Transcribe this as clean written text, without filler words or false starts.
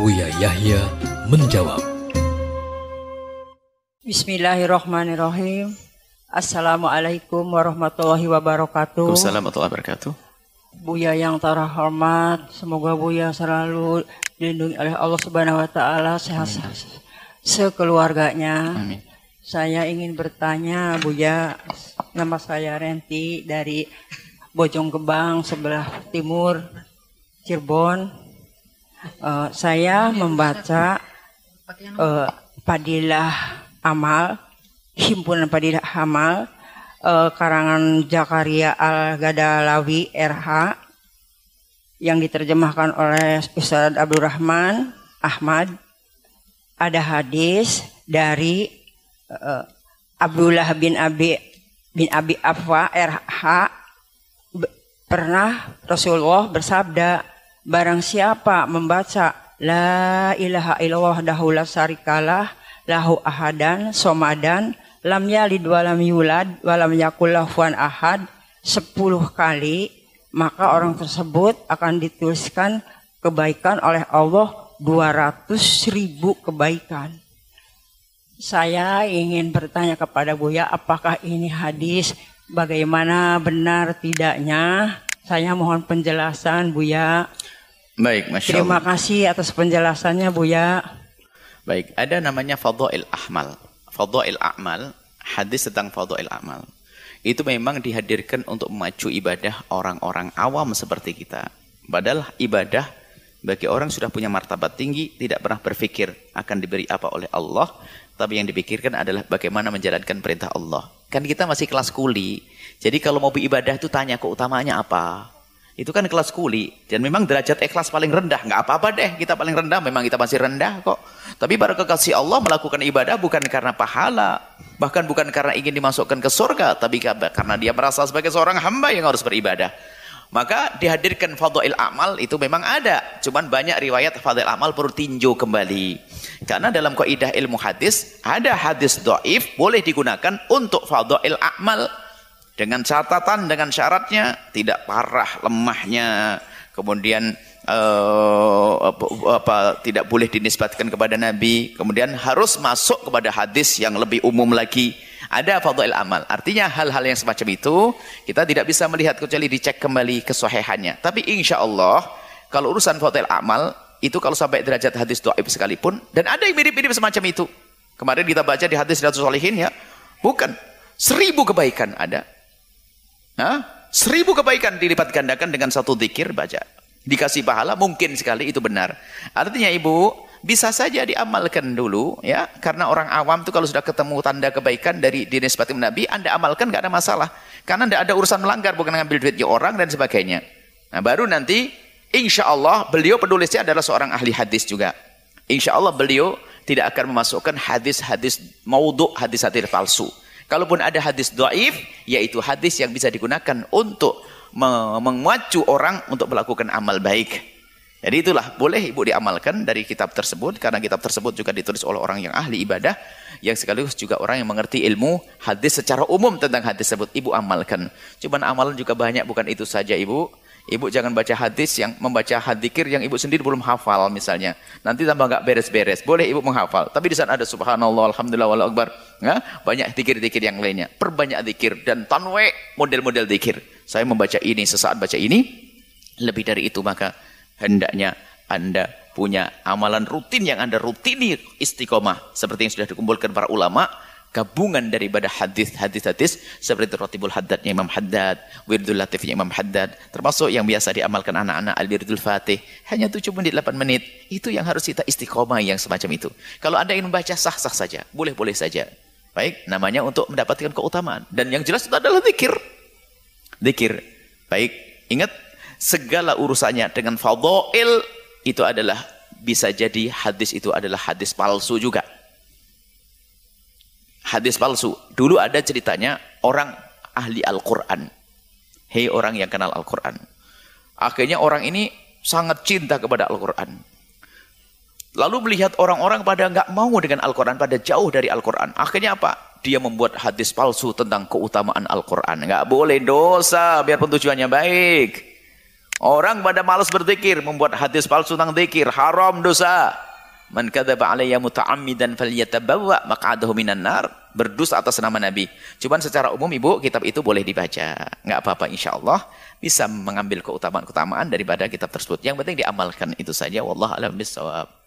Buya Yahya menjawab. Bismillahirrahmanirrahim. Assalamualaikum warahmatullahi wabarakatuh. Waalaikumsalam warahmatullahi wabarakatuh. Buya yang terhormat, semoga Buya selalu dilindungi oleh Allah Subhanahu wa taala, sehat sekeluarganya. Amin. Saya ingin bertanya Buya, nama saya Renti dari Bojonggembang sebelah timur Cirebon. Saya membaca Fadilah Amal, Himpunan Fadilah Amal, karangan Zakaria Al-Ghazalawi RH yang diterjemahkan oleh Ustaz Abdurrahman Ahmad. Ada hadis dari Abdullah bin Abi Afwa RH, pernah Rasulullah bersabda, barang siapa membaca La ilaha illallah wahdahu la syarikalah lahu ahadan somadan lam yalid walam yulad walam yakul lahu kufuwan ahad 10 kali, maka orang tersebut akan dituliskan kebaikan oleh Allah 200.000 kebaikan. Saya ingin bertanya kepada Buya, apakah ini hadis, bagaimana benar tidaknya? Saya mohon penjelasan Buya. Baik, Masya Allah. Terima kasih atas penjelasannya Buya. Baik, ada namanya Fadhail Amal. Fadhail Amal, hadis tentang Fadhail Amal. Itu memang dihadirkan untuk memacu ibadah orang-orang awam seperti kita. Padahal ibadah bagi orang sudah punya martabat tinggi, tidak pernah berpikir akan diberi apa oleh Allah, tapi yang dipikirkan adalah bagaimana menjalankan perintah Allah. Kan kita masih kelas kuli. Jadi kalau mau beribadah itu tanya keutamaannya apa. Itu kan kelas kuli. Dan memang derajat ikhlas paling rendah. Nggak apa-apa deh, kita paling rendah. Memang kita masih rendah kok. Tapi para kekasih Allah melakukan ibadah bukan karena pahala. Bahkan bukan karena ingin dimasukkan ke surga. Tapi karena dia merasa sebagai seorang hamba yang harus beribadah. Maka dihadirkan Fadhail Amal itu memang ada. Cuman banyak riwayat Fadhail Amal perlu tinjau kembali. Karena dalam kaidah ilmu hadis, ada hadis dhaif boleh digunakan untuk Fadhail Amal. Dengan catatan, dengan syaratnya tidak parah lemahnya. Kemudian tidak boleh dinisbatkan kepada Nabi. Kemudian harus masuk kepada hadis yang lebih umum lagi. Ada Fadhail Amal. Artinya hal-hal yang semacam itu kita tidak bisa melihat kecuali dicek kembali kesahihannya. Tapi insya Allah kalau urusan Fadhail Amal itu kalau sampai derajat hadis dhaif sekalipun, dan ada yang mirip-mirip semacam itu. Kemarin kita baca di hadis Riyadhus Shalihin ya, bukan 1000 kebaikan ada. 1000 kebaikan dilipat gandakan dengan satu zikir baca. Dikasih pahala mungkin sekali itu benar. Artinya Ibu bisa saja diamalkan dulu ya, karena orang awam itu kalau sudah ketemu tanda kebaikan dari dinisbati Nabi, Anda amalkan nggak ada masalah. Karena tidak ada urusan melanggar, bukan ngambil duitnya orang dan sebagainya. Nah, baru nanti insya Allah beliau penulisnya adalah seorang ahli hadis juga. Insya Allah beliau tidak akan memasukkan hadis-hadis maudhu, hadis-hadis palsu. Kalaupun ada hadis dhaif, yaitu hadis yang bisa digunakan untuk memacu orang untuk melakukan amal baik. Jadi itulah boleh Ibu diamalkan dari kitab tersebut, karena kitab tersebut juga ditulis oleh orang yang ahli ibadah, yang sekaligus juga orang yang mengerti ilmu hadis secara umum tentang hadis tersebut. Ibu amalkan. Cuman amalan juga banyak, bukan itu saja Ibu. Ibu jangan baca hadis yang membaca hadzikir yang Ibu sendiri belum hafal misalnya. Nanti tambah nggak beres-beres. Boleh Ibu menghafal, tapi di sana ada subhanallah, alhamdulillah, wallahu akbar. Ya? Banyak zikir-zikir yang lainnya. Perbanyak zikir dan tanwe model-model zikir. Saya membaca ini, sesaat baca ini. Lebih dari itu maka hendaknya Anda punya amalan rutin yang Anda rutini istiqomah. Seperti yang sudah dikumpulkan para ulama. Gabungan daripada hadis-hadis seperti Ratibul Haddadnya Imam Haddad, Wirdul Latifnya Imam Haddad, termasuk yang biasa diamalkan anak-anak Al-Wirdul Fatih, hanya 7 menit, 8 menit. Itu yang harus kita istiqomah yang semacam itu. Kalau Anda ingin membaca sah-sah saja, boleh-boleh saja. Baik, namanya untuk mendapatkan keutamaan. Dan yang jelas itu adalah zikir. Zikir. Baik, ingat segala urusannya dengan fadhail itu adalah bisa jadi hadis itu adalah hadis palsu juga. Hadis palsu. Dulu ada ceritanya orang ahli Al-Quran. Hei orang yang kenal Al-Quran. Akhirnya orang ini sangat cinta kepada Al-Quran. Lalu melihat orang-orang pada nggak mau dengan Al-Quran, pada jauh dari Al-Quran. Akhirnya apa? Dia membuat hadis palsu tentang keutamaan Al-Quran. Nggak boleh, dosa, biarpun tujuannya baik. Orang pada malas berzikir, membuat hadis palsu tentang zikir, haram dosa. Man kadzaba alayya muta'ammidan falyatabawwa maq'adahu minan nar. Berdosa atas nama Nabi. Cuman secara umum Ibu, kitab itu boleh dibaca. Enggak apa-apa insyaallah bisa mengambil keutamaan-keutamaan daripada kitab tersebut. Yang penting diamalkan itu saja. Wallahu a'lam bishawab.